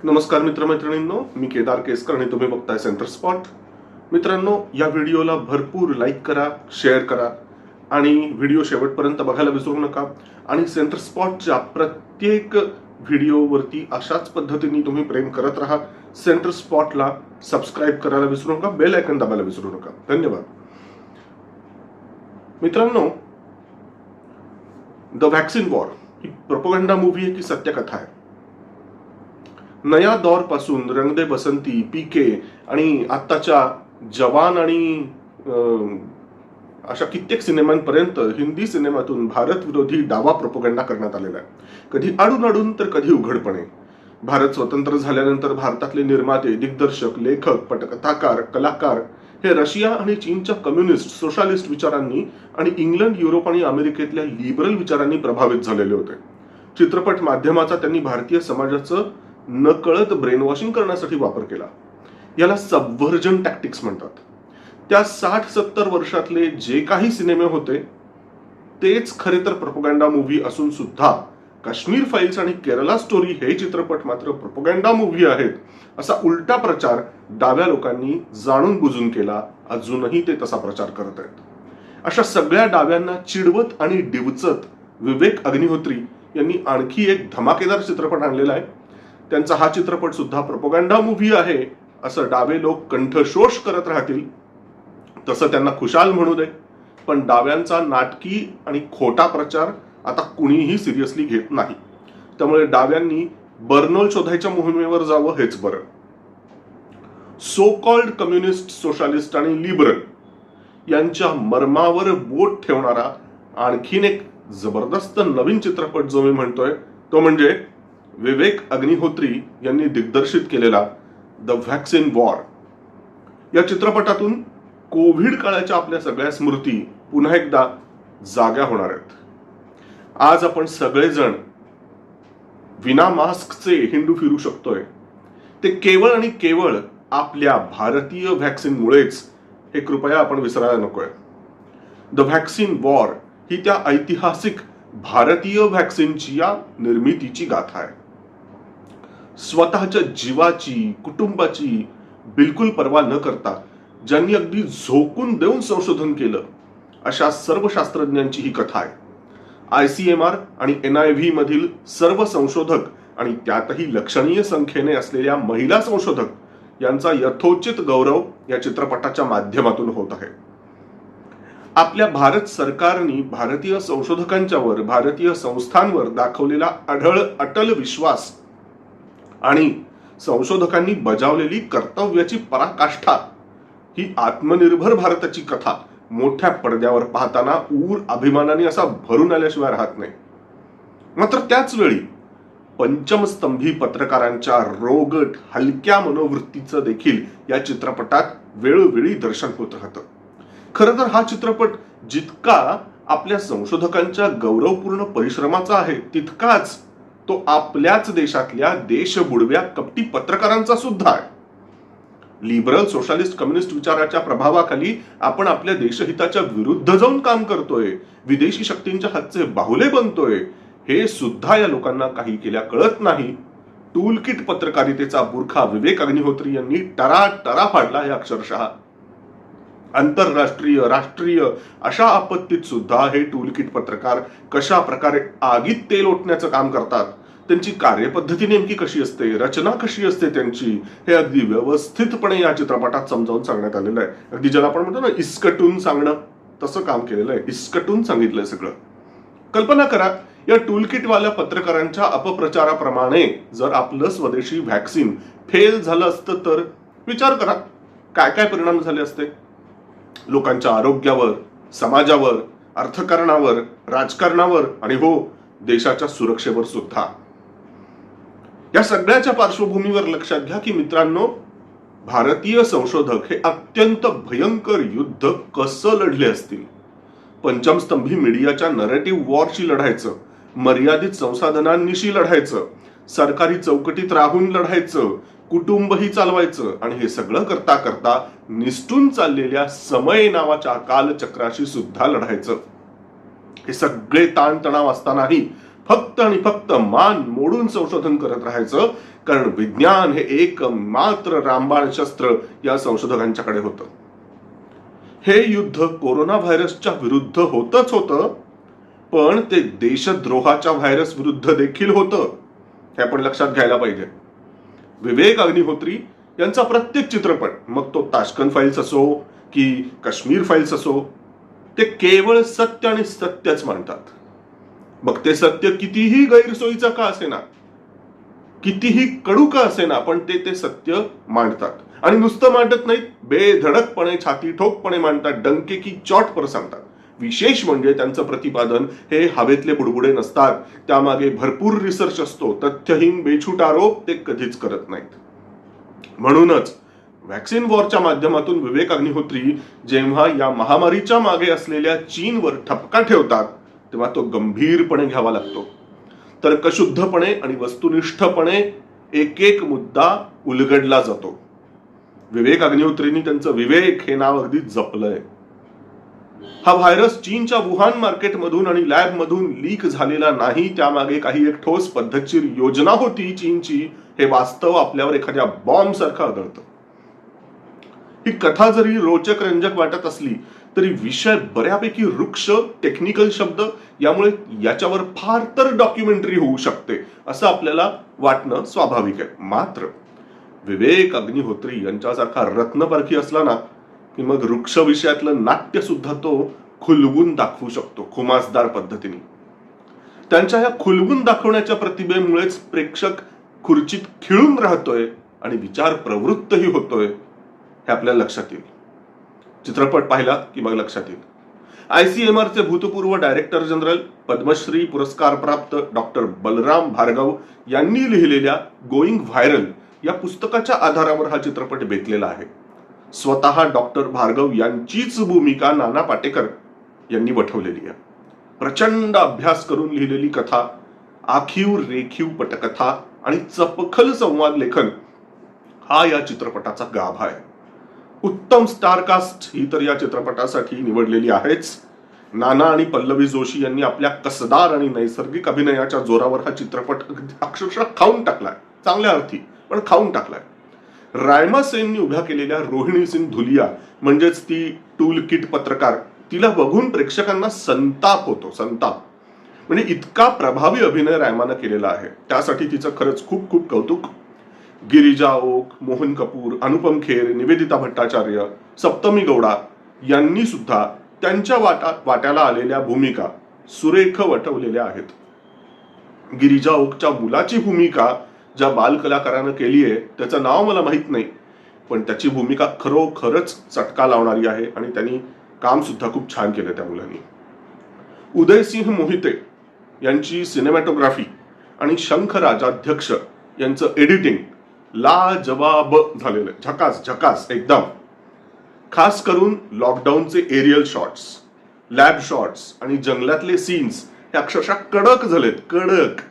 नमस्कार मित्रमैत्रिणींनो, मी केदार केसकर आणि तुम्ही बघताय सेंटर स्पॉट. मित्रांनो, या व्हिडिओला भरपूर लाईक करा, शेअर करा आणि व्हिडिओ शेवटपर्यंत बघायला विसरू नका. आणि सेंटर स्पॉटच्या प्रत्येक व्हिडिओवरती अशाच पद्धतीने तुम्ही प्रेम करत राहा. सेंटर स्पॉटला सबस्क्राईब करायला विसरू नका, बेल आयकॉन दाबायला विसरू नका. धन्यवाद. मित्रांनो, the vaccine war he propaganda movie आहे की सत्यकथा आहे? नया दौर पासून रंग दे बसंती, पीके आणि आत्ताच्या जवान आणि अशा कित्येक सिनेमांपर्यंत हिंदी सिनेमातून भारत विरोधी डावा प्रोपगंडा करण्यात आलेला आहे. कधी आडून आडून तर कधी उघडपणे. भारत स्वतंत्र झाल्यानंतर भारतातले निर्माते, दिग्दर्शक, लेखक, पटकथाकार, कलाकार हे रशिया आणि चीनच्या कम्युनिस्ट, सोशालिस्ट विचारांनी आणि इंग्लंड, युरोप आणि अमेरिकेतल्या लिबरल विचारांनी प्रभावित झालेले होते. चित्रपट माध्यमाचा त्यांनी भारतीय समाजाचं नकळत ब्रेन वॉशिंग करण्यासाठी वापर केला. याला सबव्हर्जन टॅक्टिक्स म्हणतात. त्या 60-70 वर्षातले जे काही सिनेमे होते तेच खरे तर प्रोपगंडा मूव्ही असून सुद्धा काश्मीर फाईल्स आणि केरला स्टोरी हे चित्रपट मात्र प्रोपगंडा मूव्ही आहेत असा उलटा प्रचार डाव्या लोकांनी जाणून बुजून केला. अजूनही ते तसा प्रचार करत आहेत. अशा सगळ्या डाव्यांना चिडवत आणि डिवचत विवेक अग्निहोत्री यांनी आणखी एक धमाकेदार चित्रपट आणलेला आहे. त्यांचा हा चित्रपट सुद्धा प्रोपगंडा मूव्ही आहे असं डावे लोक कंठशोष करत राहतील तसं त्यांना खुशाल म्हणू दे. पण डाव्यांचा नाटकी आणि खोटा प्रचार आता कुणीही सिरियसली घेत नाही. त्यामुळे डाव्यांनी बर्नोल शोधायच्या मोहिमेवर जावं हेच बरं. सो कॉल्ड कम्युनिस्ट, सोशालिस्ट आणि लिबरल यांच्या मर्मावर बोट ठेवणारा आणखीन एक जबरदस्त नवीन चित्रपट जो मी म्हणतोय तो म्हणजे विवेक अग्निहोत्री यांनी दिग्दर्शित केलेला द व्हॅक्सिन वॉर. या चित्रपटातून कोविड काळाच्या आपल्या सगळ्या स्मृती पुन्हा एकदा जाग्या होणार आहेत. आज आपण सगळेजण विना मास्कचे हिंडू फिरू शकतोय ते केवळ आणि केवळ आपल्या भारतीय व्हॅक्सिनमुळेच, हे कृपया आपण विसरायला नकोय. द व्हॅक्सिन वॉर ही त्या ऐतिहासिक भारतीय व्हॅक्सिनची या निर्मितीची गाथा आहे. स्वतःच्या जीवाची, कुटुंबाची बिलकुल पर्वा न करता ज्यांनी अगदी झोकून देऊन संशोधन केलं अशा सर्व शास्त्रज्ञांची ही कथा आहे. ICMR आणि NIV मधील सर्व संशोधक आणि त्यातही लक्षणीय संख्येने असलेल्या महिला संशोधक यांचा यथोचित गौरव या चित्रपटाच्या माध्यमातून होत आहे. आपल्या भारत सरकारने भारतीय संशोधकांच्यावर, भारतीय संस्थांवर दाखवलेला अटल विश्वास आणि संशोधकांनी बजावलेली कर्तव्याची पराकाष्ठा ही आत्मनिर्भर भारताची कथा मोठ्या पडद्यावर पाहताना ऊर अभिमानाने असा भरून आल्याशिवाय राहत नाही. मात्र त्याच वेळी पंचमस्तंभी पत्रकारांच्या रोगट, हलक्या मनोवृत्तीचं देखील या चित्रपटात वेळोवेळी दर्शन होत राहतं. खरं तर हा चित्रपट जितका आपल्या संशोधकांच्या गौरवपूर्ण परिश्रमाचा आहे तितकाच तो आपल्याच देशातल्या देशबुडव्या कपटी पत्रकारांचा सुद्धा आहे. लिबरल, सोशालिस्ट, कम्युनिस्ट विचाराच्या प्रभावाखाली आपण आपल्या देशहिताच्या विरुद्ध जाऊन काम करतोय, विदेशी शक्तींच्या हातचे बाहुले बनतोय, हे सुद्धा या लोकांना काही केल्या कळत नाही. टूलकिट पत्रकारितेचा बुरखा विवेक अग्निहोत्री यांनी टरा फाडला आहे अक्षरशः. आंतरराष्ट्रीय, राष्ट्रीय अशा आपत्तीत सुद्धा हे टूलकिट पत्रकार कशा प्रकारे आगीत तेल ओतण्याचं काम करतात, त्यांची कार्यपद्धती नेमकी कशी असते, रचना कशी असते त्यांची, हे अगदी व्यवस्थितपणे या चित्रपटात समजावून सांगण्यात आलेलं आहे. अगदी ज्याला आपण म्हणतो ना इस्कटून सांगणं, तसं काम केलेलं आहे. इस्कटून सांगितलंय सगळं. कल्पना करा, या टूलकिटवाल्या पत्रकारांच्या अपप्रचाराप्रमाणे जर आपलं स्वदेशी व्हॅक्सिन फेल झालं असतं तर विचार करा काय काय परिणाम झाले असते लोकांच्या आरोग्यावर, समाजावर, अर्थकारणावर, राजकारणावर आणि हो, देशाच्या सुरक्षेवर सुद्धा. या सगळ्याच्या पार्श्वभूमीवर लक्षात घ्या की मित्रांनो, भारतीय संशोधक हे अत्यंत भयंकर युद्ध कसं लढले असतील. पंचमस्तंभी मीडियाच्या नरेटिव्ह वॉरशी लढायचं, मर्यादित संसाधनांनिशी लढायचं, सरकारी चौकटीत राहून लढायचं, कुटुंबही चालवायचं आणि हे सगळं करता करता निसटून चाललेल्या समय नावाच्या कालचक्राशी सुद्धा लढायचं. हे सगळे ताणतणाव असतानाही फक्त आणि फक्त मान मोडून संशोधन करत राहायचं, कारण विज्ञान हे एक मात्र रामबाण शस्त्र या संशोधकांच्याकडे होतं. हे युद्ध कोरोना व्हायरसच्या विरुद्ध होतच होतं, पण ते देशद्रोहाच्या व्हायरस विरुद्ध देखील होतं, हे आपण लक्षात घ्यायला पाहिजे. विवेक अग्निहोत्री यांचा प्रत्येक चित्रपट, मग तो ताशकंद फाईल्स असो की काश्मीर फाईल्स असो, ते केवळ सत्य आणि सत्यच मांडतात. मग ते सत्य कितीही गैरसोयीचं का असेना, कितीही कडू का असेना, पण ते सत्य मांडतात. आणि नुसतं मांडत नाहीत, बेधडकपणे छाती ठोकपणे मांडतात, डंके की चॉट पर सांगतात. विशेष म्हणजे त्यांचं प्रतिपादन हे हवेतले बुडबुडे नसतात, त्यामागे भरपूर रिसर्च असतो. तथ्यहीन बेछूट आरोप ते कधीच करत नाहीत. म्हणूनच व्हॅक्सिन वॉरच्या माध्यमातून विवेक अग्निहोत्री जेव्हा या महामारीच्या मागे असलेल्या चीनवर ठपका ठेवतात, तेव्हा तो गंभीरपणे घ्यावा लागतो. तर्कशुद्धपणे आणि वस्तुनिष्ठपणे एक एक मुद्दा उलगडला जातो. विवेक अग्निहोत्रींनी त्यांचं विवेक हे नाव अगदी जपलंय. हा व्हायरस चीनच्या वुहान मार्केटमधून आणि लॅबमधून लीक झालेला नाही, त्यामागे काही एक ठोस पद्धतशीर योजना होती चीनची, हे वास्तव आपल्यावर एखाद्या बॉम्ब सारखं आढळतं. ही कथा जरी रोचक रंजक वाटत असली तरी विषय बऱ्यापैकी वृक्ष, टेक्निकल शब्द, यामुळे याच्यावर फार तर डॉक्युमेंटरी होऊ शकते असं आपल्याला वाटणं स्वाभाविक आहे. मात्र विवेक अग्निहोत्री यांच्यासारखा रत्नपारखी असला ना की मग वृक्ष विषयातलं नाट्य सुद्धा तो खुलवून दाखवू शकतो खुमासदार पद्धतीने. त्यांच्या या खुलवून दाखवण्याच्या प्रतिभेमुळेच प्रेक्षक खुर्चीत खिळून राहतोय आणि विचार प्रवृत्तही होतोय, हे आपल्याला लक्षात येईल. चित्रपट पाहिला की मग लक्षात येईल. ICMRचे भूतपूर्व डायरेक्टर जनरल, पद्मश्री पुरस्कार प्राप्त डॉक्टर बलराम भार्गव यांनी लिहिलेल्या गोईंग व्हायरल या पुस्तकाच्या आधारावर हा चित्रपट बेतलेला आहे. स्वतः डॉक्टर भार्गव यांचीच भूमिका नाना पाटेकर यांनी वठवलेली आहे. प्रचंड अभ्यास करून लिहिलेली कथा, आखीव रेखीव पटकथा आणि चपखल संवाद लेखन हा या चित्रपटाचा गाभा आहे. उत्तम स्टारकास्ट ही तर या चित्रपटासाठी निवडलेली आहेच. नाना आणि पल्लवी जोशी यांनी आपल्या कसदार आणि नैसर्गिक अभिनयाच्या जोरावर हा चित्रपट अक्षरशः खाऊन टाकलाय, चांगल्या अर्थी पण खाऊन टाकलाय. रायमा सेननी उभ्या केलेल्या रोहिणी सिंग धुलिया म्हणजेच ती टूल किट पत्रकार, तिला बघून प्रेक्षकांना संताप होतो, संताप. म्हणजे इतका प्रभावी अभिनय रायमानं केलेला आहे, त्यासाठी तिचं खरंच खूप खूप कौतुक. गिरिजा ओक, मोहन कपूर, अनुपम खेर, निवेदिता भट्टाचार्य, सप्तमी गौडा यांनी सुद्धा त्यांच्या वाट्याला आलेल्या भूमिका सुरेख वठवलेल्या आहेत. गिरिजा ओकच्या मुलाची भूमिका ज्या बालकलाकारानं केली आहे त्याचं नाव मला माहित नाही, पण त्याची भूमिका खरोखरच चटका लावणारी आहे आणि त्यांनी काम सुद्धा खूप छान केलं त्या मुलांनी. उदयसिंह मोहिते यांची सिनेमॅटोग्राफी आणि शंख राजाध्यक्ष यांचं एडिटिंग लाजवाब झालेलं आहे, झकास झकास एकदम. खास करून लॉकडाऊनचे एरियल शॉट्स, लॅब शॉट्स आणि जंगलातले सीन्स हे अक्षरशः कडक झालेत, कडक.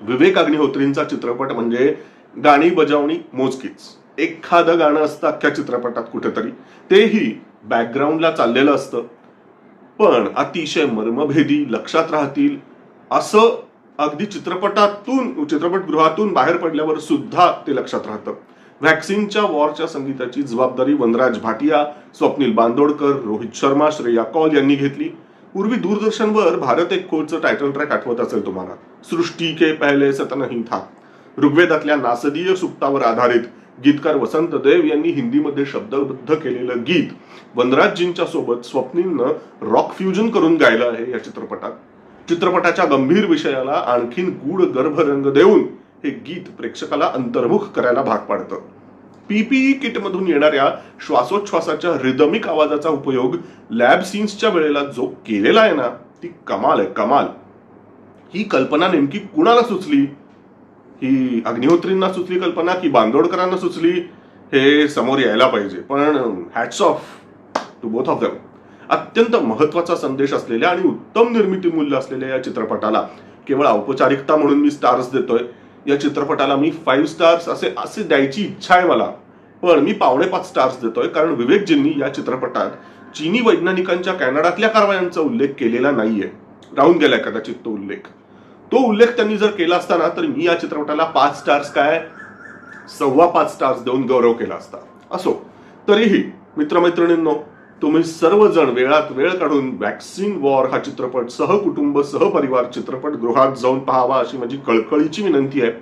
विवेक अग्निहोत्रींचा चित्रपट म्हणजे गाणी बजावणी मोजकीच. एखादं गाणं असतं अख्ख्या चित्रपटात कुठेतरी, तेही बॅकग्राऊंडला चाललेलं असतं, पण अतिशय मर्मभेदी, लक्षात राहतील असं अगदी चित्रपटगृहातून बाहेर पडल्यावर सुद्धा ते लक्षात राहतं. व्हॅक्सिनच्या वॉरच्या संगीताची जबाबदारी वनराज भाटिया, स्वप्नील बांदोडकर, रोहित शर्मा, श्रेया कौल यांनी घेतली. पूर्वी दूरदर्शनवर भारत एक खोलचं टायटल ट्रॅक आठवत असेल तुम्हाला, सृष्टी के पहले सत नहीं था. ऋग्वेदातल्या नासदीय सुक्तावर आधारित गीतकार वसंत देव यांनी हिंदीमध्ये शब्दबद्ध केलेलं गीत वनराजजींच्या सोबत स्वप्नीलनं रॉक फ्युजन करून गायलं आहे या चित्रपटात. चित्रपटाच्या गंभीर विषयाला आणखीन गूढ गर्भरंग देऊन हे गीत प्रेक्षकाला अंतर्मुख करायला भाग पाडतं. पीपीई किट मधून येणाऱ्या श्वासोच्छवासाच्या रिदमिक आवाजाचा उपयोग लॅब सीन्सच्या वेळेला जो केलेला आहे ना, ती कमाल आहे, कमाल. ही कल्पना नेमकी कुणाला सुचली? ही अग्निहोत्रींना सुचली कल्पना की बांदोडकरांना सुचली? हे समोर यायला पाहिजे. पण hats off to both of them. अत्यंत महत्वाचा संदेश असलेल्या आणि उत्तम निर्मिती मूल्य असलेल्या या चित्रपटाला केवळ औपचारिकता म्हणून मी स्टार्स देतोय. या चित्रपटाला मी 5 स्टार्स असे द्यायची इच्छा आहे मला, पण मी 5.5 स्टार्स देतोय, कारण विवेकजींनी या चित्रपटात चीनी वैज्ञानिकांच्या कॅनडातल्या कारवायांचा उल्लेख केलेला नाहीये. राहून गेलाय कदाचित तो उल्लेख. तो उल्लेख त्यांनी जर केला असता ना तर मी या चित्रपटाला 5 स्टार्स काय 5.25 स्टार्स देऊन गौरव केला असता. असो, तरीही मित्रमैत्रिणींनो, तुम्ही सर्वजण वेळात वेळ काढून व्हॅक्सिन वॉर हा चित्रपट सहकुटुंब सहपरिवार चित्रपटगृहात जाऊन पाहावा अशी माझी कळकळीची विनंती आहे.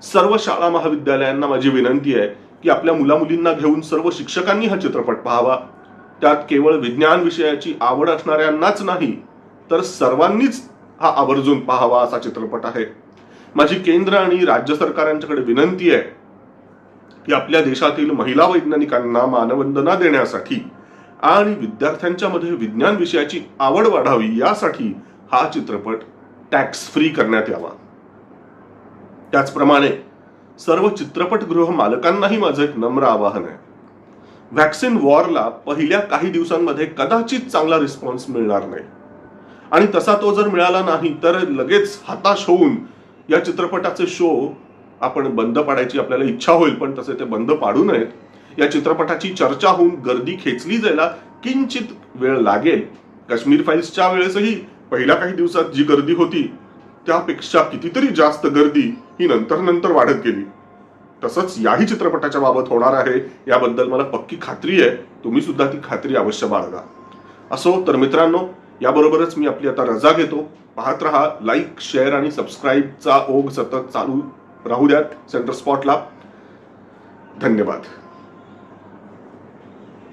सर्व शाळा महाविद्यालयांना माझी विनंती आहे की आपल्या मुलामुलींना घेऊन सर्व शिक्षकांनी हा चित्रपट पाहावा. त्यात केवळ विज्ञान विषयाची आवड असणाऱ्यांनाच नाही तर सर्वांनीच हा आवर्जून पाहावा असा चित्रपट आहे. माझी केंद्र आणि राज्य सरकारांच्याकडे विनंती आहे की आपल्या देशातील महिला वैज्ञानिकांना मानवंदना देण्यासाठी आणि विद्यार्थ्यांच्या मध्ये विज्ञान विषयाची आवड वाढावी यासाठी हा चित्रपट टॅक्स फ्री करण्यात यावा. त्याचप्रमाणे सर्व चित्रपटगृह मालकांनाही माझं एक नम्र आवाहन आहे. व्हॅक्सिन वॉरला पहिल्या काही दिवसांमध्ये कदाचित चांगला रिस्पॉन्स मिळणार नाही आणि तसा तो जर मिळाला नाही तर लगेच हताश होऊन या चित्रपटाचे शो आपण बंद पाडायची आपल्याला इच्छा होईल, पण तसे ते बंद पाडू नयेत. या चित्रपटाची चर्चा होऊन गर्दी खेचली जायला किंचित वेळ लागेल. काश्मीर फाईल्सच्या वेळेसही पहिल्या काही दिवसात जी गर्दी होती त्यापेक्षा कितीतरी जास्त गर्दी ही नंतर वाढत गेली. तसंच याही चित्रपटाच्या बाबत होणार आहे याबद्दल मला पक्की खात्री आहे. तुम्ही सुद्धा ती खात्री अवश्य बाळगा. असो तर मित्रांनो, याबरोबरच मी आपली आता रजा घेतो. पाहत रहा, लाईक शेअर आणि सबस्क्राईबचा ओघ सतत चालू राहू द्यात सेंटर स्पॉटला. धन्यवाद.